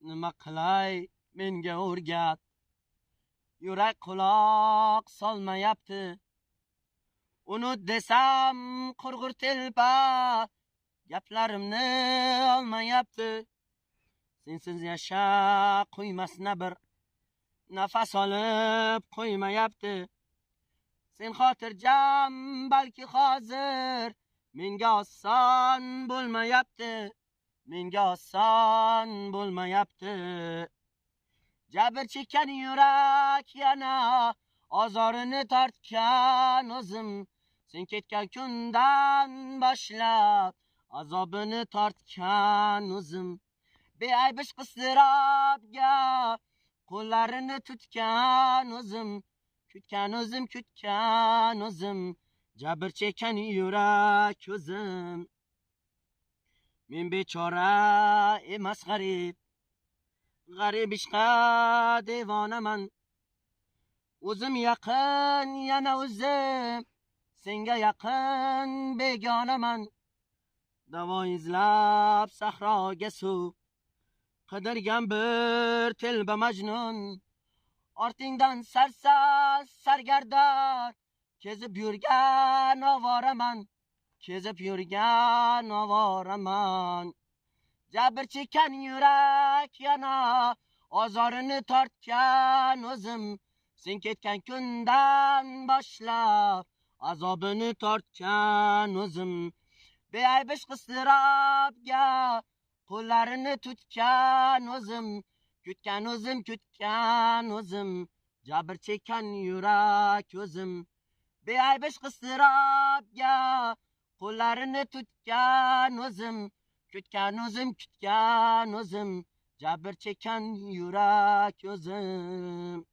nima qilay menga o'rgat. Yurak quloq solmayapti. Unut desam qurg'ur telba, gaplarimni olmayapti. Sensiz yasha qo'ymasna bir nafas olib qo'ymayapti. Sen xotirjam balki hozir menga oson bo'lmayapti. Menga oson bo'lmayapti. Jabr chekkan yurak yana ozorini tortgan o'zim. Sen ketgan kundan boshlab azobini tortgan o'zim. Beayb qistirobga qo'llarini tutgan o'zim. Kutgan o'zim. Jabr chekkan yurak o'zim. Men bechora emas g'arib ishqa devonaman. O'zim yaqin yana o'zim, senga yaqin begonaman. Davo izlab sahroga suv qidirgan bir telba majnun. Ortingdan sargardon kezib yurgan ovoraman. Jabr chekkan yurak yana ozorini tortgan o'zim. Sen ketgan kundan boshlab azobini tortgan o'zim. Beayb qistirobga qo'llarini tutgan o'zim. Kutgan o'zim. Jabr chekkan yurak o'zim. Beayb qistirobga qo'llarini tutgan o'zim. Kutgan o'zim. Jabr chekkan yurak o'zim.